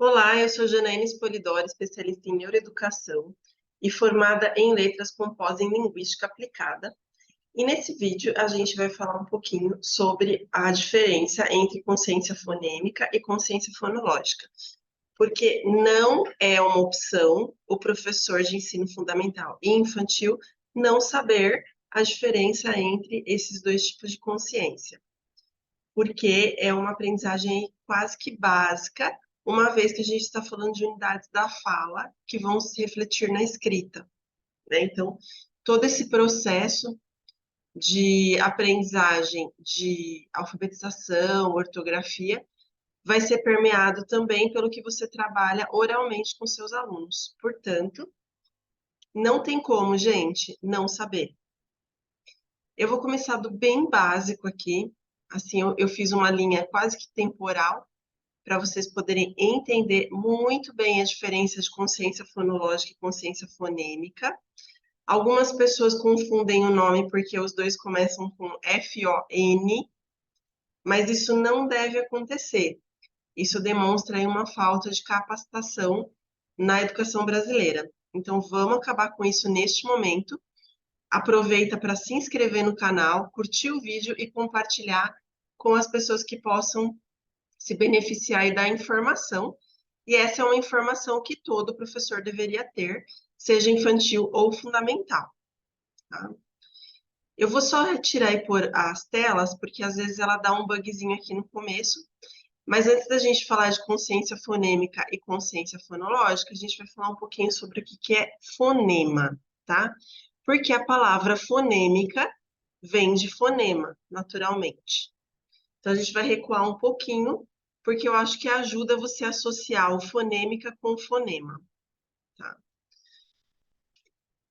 Olá, eu sou Janaína Spolidoro, especialista em neuroeducação e formada em letras com pós em linguística aplicada. E nesse vídeo a gente vai falar um pouquinho sobre a diferença entre consciência fonêmica e consciência fonológica, porque não é uma opção o professor de ensino fundamental e infantil não saber a diferença entre esses dois tipos de consciência, porque é uma aprendizagem quase que básica, uma vez que a gente está falando de unidades da fala que vão se refletir na escrita, né? Então, todo esse processo de aprendizagem, de alfabetização, ortografia, vai ser permeado também pelo que você trabalha oralmente com seus alunos. Portanto, não tem como, gente, não saber. Eu vou começar do bem básico aqui. Assim, eu fiz uma linha quase que temporal para vocês poderem entender muito bem a diferença de consciência fonológica e consciência fonêmica. Algumas pessoas confundem o nome porque os dois começam com F-O-N, mas isso não deve acontecer. Isso demonstra aí uma falta de capacitação na educação brasileira. Então, vamos acabar com isso neste momento. Aproveita para se inscrever no canal, curtir o vídeo e compartilhar com as pessoas que possam se beneficiar aí da informação. E essa é uma informação que todo professor deveria ter, seja infantil ou fundamental, tá? Eu vou só retirar e pôr as telas, porque às vezes ela dá um bugzinho aqui no começo. Mas antes da gente falar de consciência fonêmica e consciência fonológica, a gente vai falar um pouquinho sobre o que é fonema, tá? Porque a palavra fonêmica vem de fonema, naturalmente. Então, a gente vai recuar um pouquinho, porque eu acho que ajuda você a associar o fonêmica com o fonema, tá?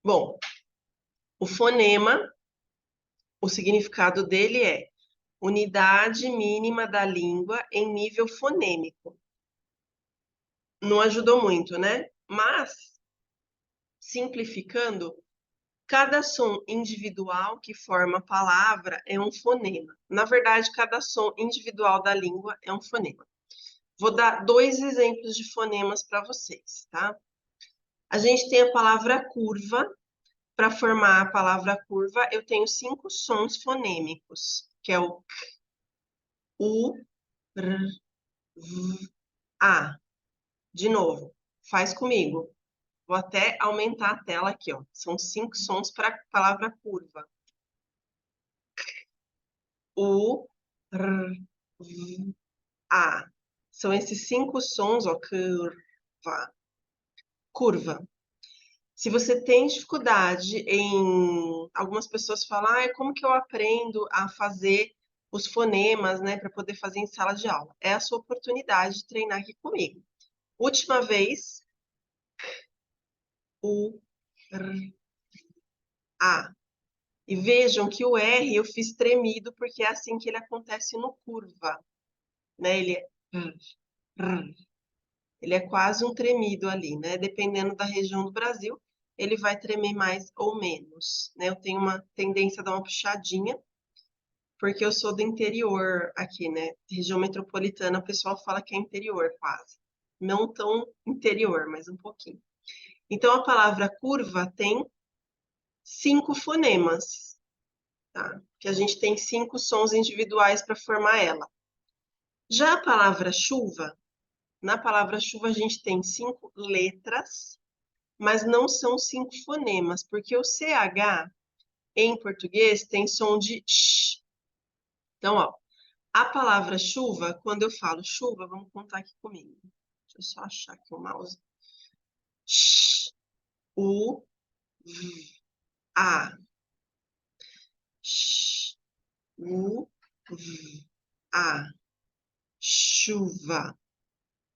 Bom, o fonema, o significado dele é unidade mínima da língua em nível fonêmico. Não ajudou muito, né? Mas, simplificando, cada som individual que forma a palavra é um fonema. Na verdade, cada som individual da língua é um fonema. Vou dar dois exemplos de fonemas para vocês, tá? A gente tem a palavra curva. Para formar a palavra curva, eu tenho 5 sons fonêmicos, que é o k, u, r, v, a. De novo, faz comigo. Vou até aumentar a tela aqui, ó. São 5 sons para a palavra curva. U, r, v, a. São esses 5 sons, ó. Curva. Curva. Se você tem dificuldade em... Algumas pessoas falam, como que eu aprendo a fazer os fonemas, né, para poder fazer em sala de aula? É a sua oportunidade de treinar aqui comigo. Última vez, U, R, A. E vejam que o R eu fiz tremido, porque é assim que ele acontece no curva, né? Ele é... Ele é quase um tremido ali, né? Dependendo da região do Brasil, ele vai tremer mais ou menos, né? Eu tenho uma tendência a dar uma puxadinha, porque eu sou do interior aqui, né? Região metropolitana, o pessoal fala que é interior quase. Não tão interior, mas um pouquinho. Então, a palavra curva tem 5 fonemas, tá? Que a gente tem 5 sons individuais para formar ela. Já a palavra chuva, na palavra chuva a gente tem 5 letras, mas não são 5 fonemas, porque o CH em português tem som de sh. Então, ó, a palavra chuva, quando eu falo chuva, vamos contar aqui comigo. Deixa eu só achar aqui o mouse. Sh, U, V, A. Sh, U, V, A. Chuva.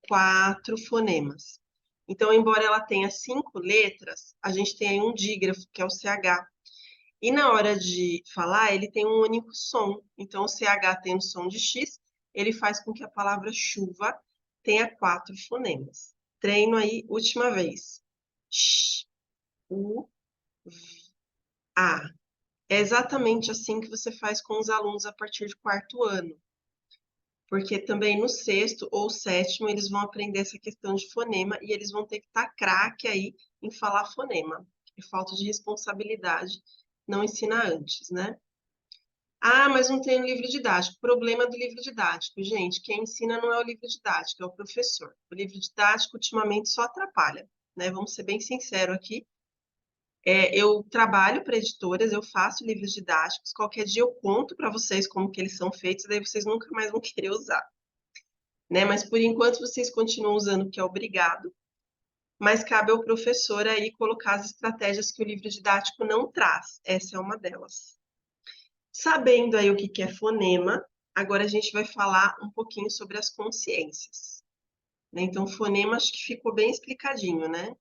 4 fonemas. Então, embora ela tenha 5 letras, a gente tem aí um dígrafo, que é o CH. E na hora de falar, ele tem um único som. Então, o CH tem o som de X, ele faz com que a palavra chuva tenha 4 fonemas. Treino aí, última vez. Sh, U, V, A. É exatamente assim que você faz com os alunos a partir do 4º ano. porque também no sexto ou sétimo eles vão aprender essa questão de fonema e eles vão ter que estar craque aí em falar fonema. É falta de responsabilidade não ensinar antes, né? Ah, mas não tem livro didático. Problema do livro didático, gente. Quem ensina não é o livro didático, é o professor. O livro didático ultimamente só atrapalha, né? Vamos ser bem sinceros aqui. Eu trabalho para editoras, eu faço livros didáticos. Qualquer dia eu conto para vocês como que eles são feitos, daí vocês nunca mais vão querer usar, né? Mas por enquanto vocês continuam usando o que é obrigado, mas cabe ao professor aí colocar as estratégias que o livro didático não traz. Essa é uma delas. Sabendo aí o que é fonema, agora a gente vai falar um pouquinho sobre as consciências, né? Então, fonema acho que ficou bem explicadinho, né?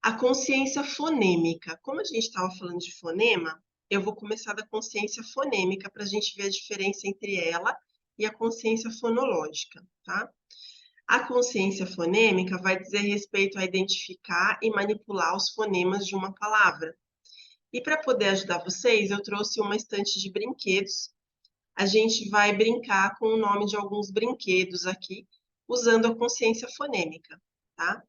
A consciência fonêmica. Como a gente estava falando de fonema, eu vou começar da consciência fonêmica para a gente ver a diferença entre ela e a consciência fonológica, tá? A consciência fonêmica vai dizer respeito a identificar e manipular os fonemas de uma palavra. E para poder ajudar vocês, eu trouxe uma estante de brinquedos. A gente vai brincar com o nome de alguns brinquedos aqui, usando a consciência fonêmica, tá?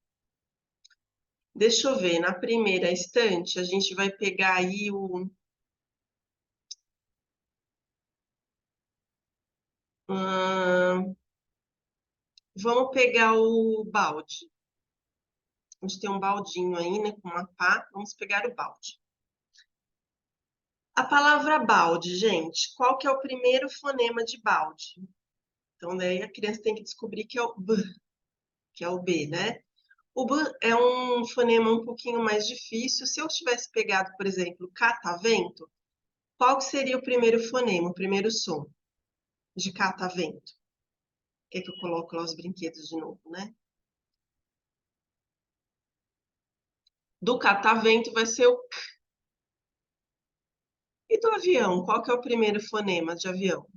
Deixa eu ver, na primeira estante, a gente vai pegar aí o. Vamos pegar o balde. A gente tem um baldinho aí, né, com uma pá. Vamos pegar o balde. A palavra balde, gente, qual que é o primeiro fonema de balde? Então, daí a criança tem que descobrir que é o B, que é o B, né? O B é um fonema um pouquinho mais difícil. Se eu tivesse pegado, por exemplo, catavento, qual que seria o primeiro fonema, o primeiro som de catavento? Quer que eu coloque lá os brinquedos de novo, né? Do catavento vai ser o K. E do avião, qual que é o primeiro fonema de avião?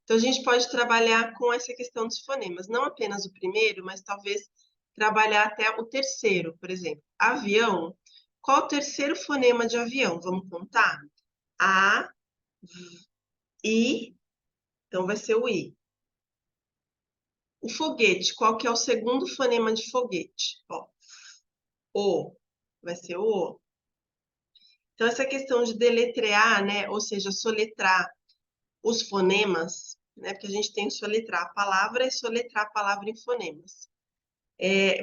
Então, a gente pode trabalhar com essa questão dos fonemas, não apenas o primeiro, mas talvez trabalhar até o terceiro, por exemplo. Avião, qual o terceiro fonema de avião? Vamos contar? A, I, então vai ser o I. O foguete, qual que é o segundo fonema de foguete? Ó, O, vai ser o O. Então, essa questão de deletrear, né, ou seja, soletrar os fonemas, né, porque a gente tem que soletrar a palavra e soletrar a palavra em fonemas,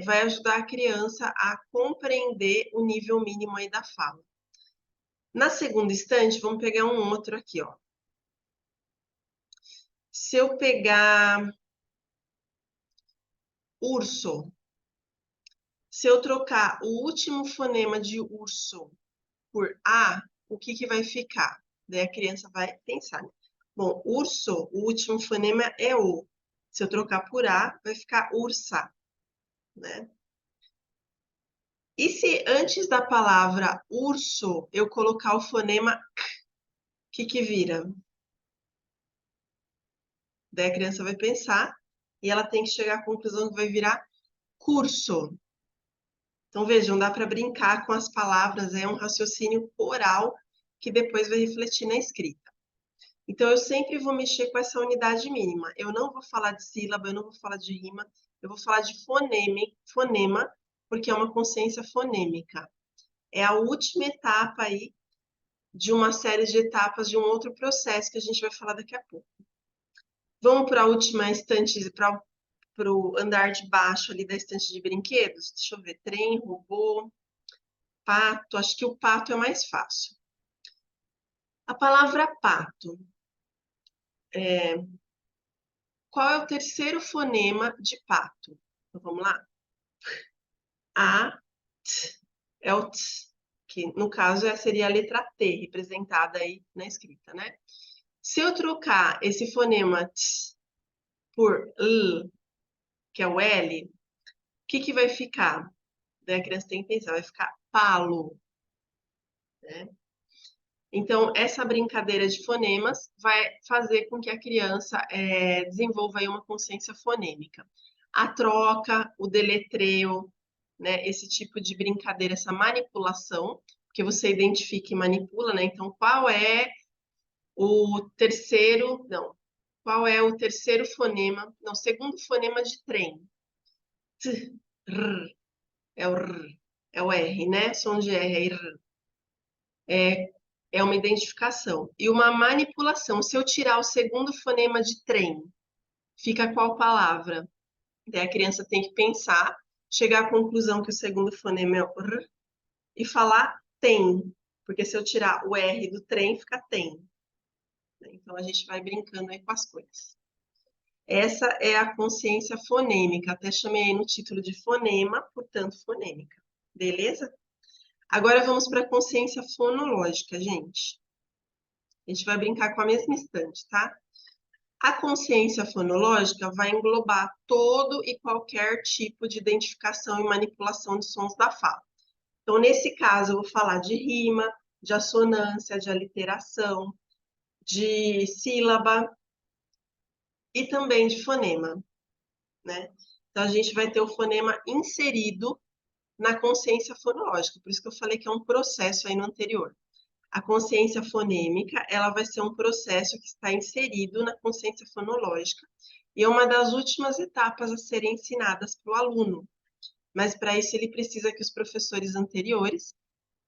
vai ajudar a criança a compreender o nível mínimo aí da fala. Na segunda estante, vamos pegar um outro aqui, ó. Se eu pegar urso, se eu trocar o último fonema de urso por A, o que que vai ficar? Daí a criança vai pensar, né? Bom, urso, o último fonema é O. Se eu trocar por A, vai ficar ursa, né? E se antes da palavra urso eu colocar o fonema K, o que que vira? Daí a criança vai pensar e ela tem que chegar à conclusão que vai virar curso. Então, vejam, dá para brincar com as palavras, é um raciocínio oral que depois vai refletir na escrita. Então, eu sempre vou mexer com essa unidade mínima. Eu não vou falar de sílaba, eu não vou falar de rima, eu vou falar de fonema, porque é uma consciência fonêmica. É a última etapa aí de uma série de etapas de um outro processo que a gente vai falar daqui a pouco. Vamos para a última estante, para o andar de baixo ali da estante de brinquedos? Deixa eu ver, trem, robô, pato. Acho que o pato é mais fácil. A palavra pato. Qual é o terceiro fonema de pato? Então, vamos lá? A, T, é o T, que no caso seria a letra T, representada aí na escrita, né? Se eu trocar esse fonema T por L, que é o L, o que que vai ficar? Daí a criança tem que pensar, vai ficar palo, né? Então, essa brincadeira de fonemas vai fazer com que a criança desenvolva aí uma consciência fonêmica. A troca, o deletreio, né, esse tipo de brincadeira, essa manipulação, que você identifica e manipula, né? Então, qual é o terceiro, não, qual é o terceiro fonema, não, segundo fonema de trem? T, R, é o R, é o R, né? Som de R, é R. É uma identificação. E uma manipulação, se eu tirar o segundo fonema de trem, fica qual palavra? Daí a criança tem que pensar, chegar à conclusão que o segundo fonema é o R e falar tem, porque se eu tirar o R do trem, fica tem. Então a gente vai brincando aí com as coisas. Essa é a consciência fonêmica, até chamei aí no título de fonema, portanto fonêmica. Beleza? Agora vamos para a consciência fonológica, gente. A gente vai brincar com a mesma estante, tá? A consciência fonológica vai englobar todo e qualquer tipo de identificação e manipulação de sons da fala. Então, nesse caso, eu vou falar de rima, de assonância, de aliteração, de sílaba e também de fonema, né? Então, a gente vai ter o fonema inserido na consciência fonológica, por isso que eu falei que é um processo aí no anterior. A consciência fonêmica, ela vai ser um processo que está inserido na consciência fonológica e é uma das últimas etapas a serem ensinadas para o aluno. Mas para isso ele precisa que os professores anteriores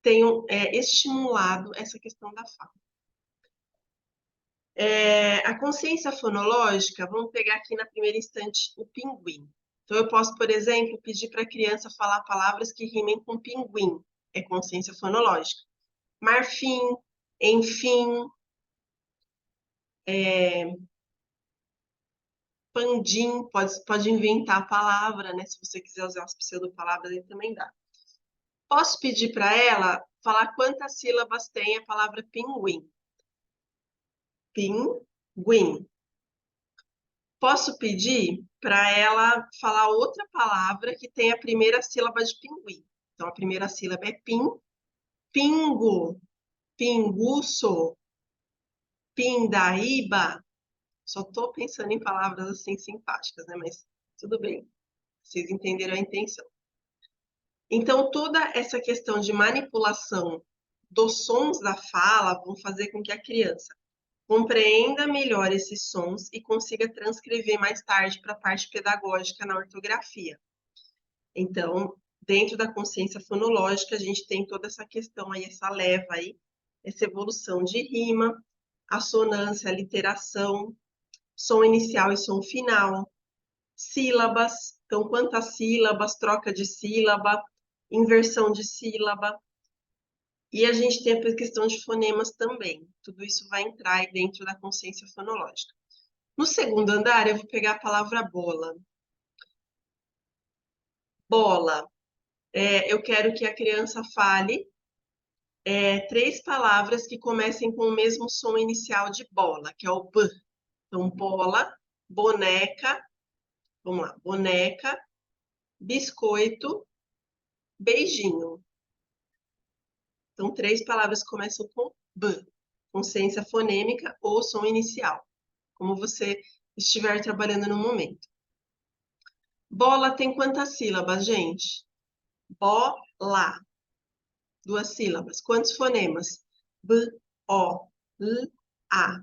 tenham estimulado essa questão da fala. A consciência fonológica, vamos pegar aqui na primeira instante o pinguim. Então eu posso, por exemplo, pedir para a criança falar palavras que rimem com pinguim. É consciência fonológica. Marfim, enfim, pandim, pode inventar a palavra, né? Se você quiser usar as pseudopalavras, aí também dá. Posso pedir para ela falar quantas sílabas tem a palavra pinguim? Pinguim. Posso pedir para ela falar outra palavra que tem a primeira sílaba de pinguim. Então, a primeira sílaba é pin, pingo, pinguço, pindaíba. Só estou pensando em palavras assim simpáticas, né? Mas tudo bem. Vocês entenderam a intenção. Então, toda essa questão de manipulação dos sons da fala vão fazer com que a criança compreenda melhor esses sons e consiga transcrever mais tarde para a parte pedagógica na ortografia. Então, dentro da consciência fonológica, a gente tem toda essa questão aí, essa leva aí, essa evolução de rima, assonância, literação, som inicial e som final, sílabas, então quantas sílabas, troca de sílaba, inversão de sílaba, e a gente tem a questão de fonemas também. Tudo isso vai entrar aí dentro da consciência fonológica. No segundo andar, eu vou pegar a palavra bola. Bola. Eu quero que a criança fale 3 palavras que comecem com o mesmo som inicial de bola, que é o B. Então, bola, boneca, vamos lá, boneca, biscoito, beijinho. Então, 3 palavras que começam com B, consciência fonêmica ou som inicial, como você estiver trabalhando no momento. Bola tem quantas sílabas, gente? Bola. 2 sílabas. Quantos fonemas? B, O, L, A.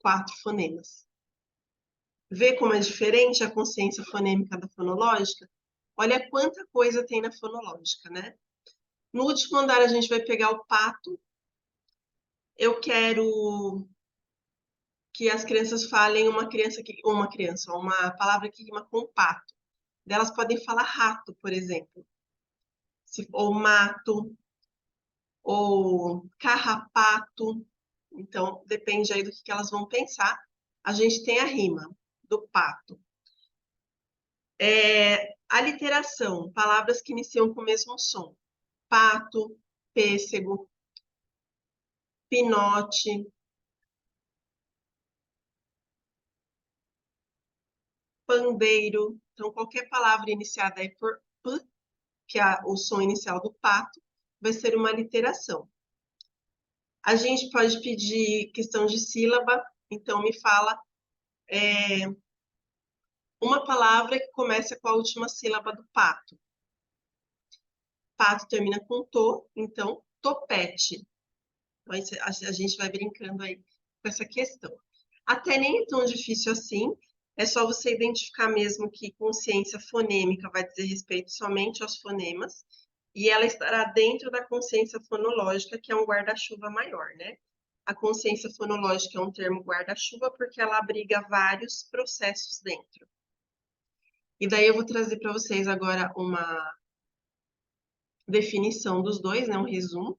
4 fonemas. Vê como é diferente a consciência fonêmica da fonológica? Olha quanta coisa tem na fonológica, né? No último andar, a gente vai pegar o pato. Eu quero que as crianças falem uma palavra que rima com pato. Elas podem falar rato, por exemplo. Ou mato, ou carrapato. Então, depende aí do que elas vão pensar. A gente tem a rima do pato. Aliteração, palavras que iniciam com o mesmo som. Pato, pêssego, pinote, pandeiro. Então, qualquer palavra iniciada aí por p, que é o som inicial do pato, vai ser uma aliteração. A gente pode pedir questão de sílaba, então me fala uma palavra que começa com a última sílaba do pato. Pato termina com to, então topete. Então, a gente vai brincando aí com essa questão. Até nem é tão difícil assim, é só você identificar mesmo que consciência fonêmica vai dizer respeito somente aos fonemas, e ela estará dentro da consciência fonológica, que é um guarda-chuva maior, né? A consciência fonológica é um termo guarda-chuva porque ela abriga vários processos dentro. E daí eu vou trazer para vocês agora uma definição dos dois, né, um resumo.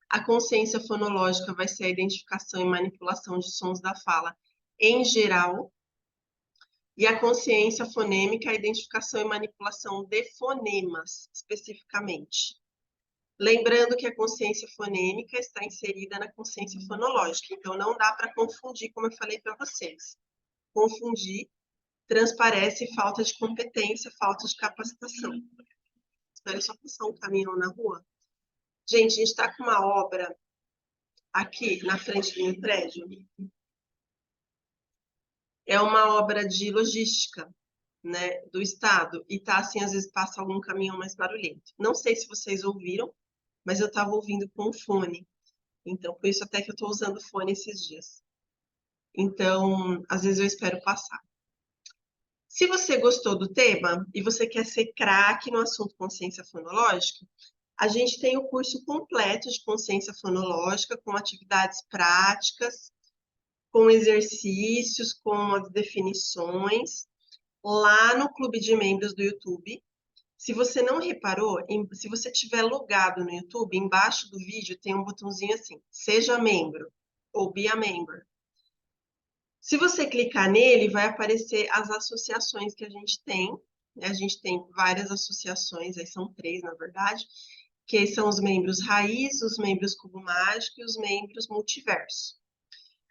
A consciência fonológica vai ser a identificação e manipulação de sons da fala em geral, e a consciência fonêmica é a identificação e manipulação de fonemas, especificamente. Lembrando que a consciência fonêmica está inserida na consciência fonológica, então não dá para confundir, como eu falei para vocês. Confundir transparece falta de competência, falta de capacitação. Espera só passar um caminhão na rua. Gente, a gente está com uma obra aqui na frente do meu prédio. É uma obra de logística, né, do estado, e tá assim, às vezes passa algum caminhão mais barulhento. Não sei se vocês ouviram, mas eu estava ouvindo com fone. Então, por isso até que eu estou usando fone esses dias. Então, às vezes eu espero passar. Se você gostou do tema e você quer ser craque no assunto consciência fonológica, a gente tem o curso completo de consciência fonológica, com atividades práticas, com exercícios, com as definições, lá no clube de membros do YouTube. Se você não reparou, se você tiver logado no YouTube, embaixo do vídeo tem um botãozinho assim, seja membro ou be a member. Se você clicar nele, vai aparecer as associações que a gente tem, né? A gente tem várias associações, aí são 3, na verdade, que são os membros raiz, os membros cubo mágico e os membros multiverso.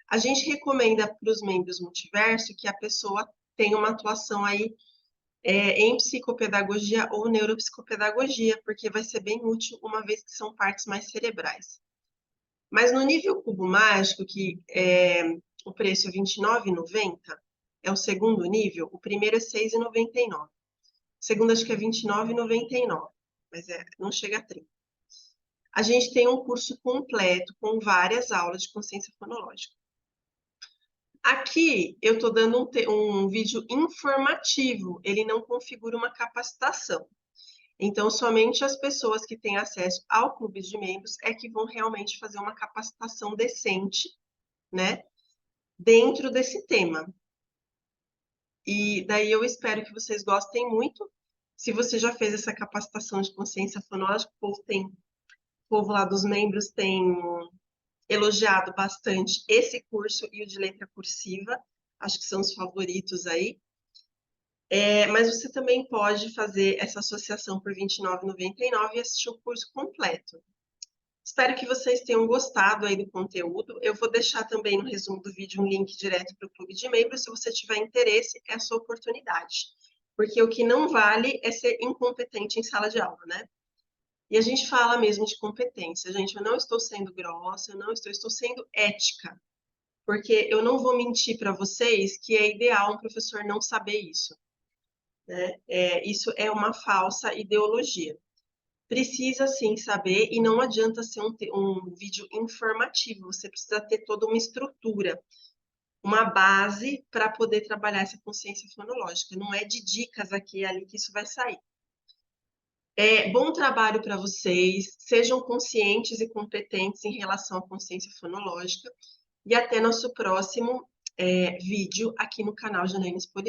A gente recomenda para os membros multiverso que a pessoa tenha uma atuação aí em psicopedagogia ou neuropsicopedagogia, porque vai ser bem útil, uma vez que são partes mais cerebrais. Mas no nível cubo mágico, que o preço é R$ 29,90, é o segundo nível, o primeiro é R$ 6,99. O segundo acho que é R$ 29,99, mas não chega a 30. A gente tem um curso completo com várias aulas de consciência fonológica. Aqui eu estou dando um vídeo informativo, ele não configura uma capacitação. Então, somente as pessoas que têm acesso ao clube de membros é que vão realmente fazer uma capacitação decente, né, dentro desse tema. E daí eu espero que vocês gostem muito. Se você já fez essa capacitação de consciência fonológica, o povo lá dos membros tem elogiado bastante esse curso e o de letra cursiva. Acho que são os favoritos aí. Mas você também pode fazer essa associação por R$ 29,99 e assistir o curso completo. Espero que vocês tenham gostado aí do conteúdo. Eu vou deixar também no resumo do vídeo um link direto para o clube de membros. Se você tiver interesse, é a sua oportunidade. Porque o que não vale é ser incompetente em sala de aula, né? E a gente fala mesmo de competência. Gente, eu não estou sendo grossa, eu não estou sendo ética. Porque eu não vou mentir para vocês que é ideal um professor não saber isso, né? Isso é uma falsa ideologia. Precisa sim saber e não adianta ser um vídeo informativo, você precisa ter toda uma estrutura, uma base para poder trabalhar essa consciência fonológica. Não é de dicas aqui e ali que isso vai sair. Bom trabalho para vocês, sejam conscientes e competentes em relação à consciência fonológica e até nosso próximo vídeo aqui no canal Janaína Polidoro.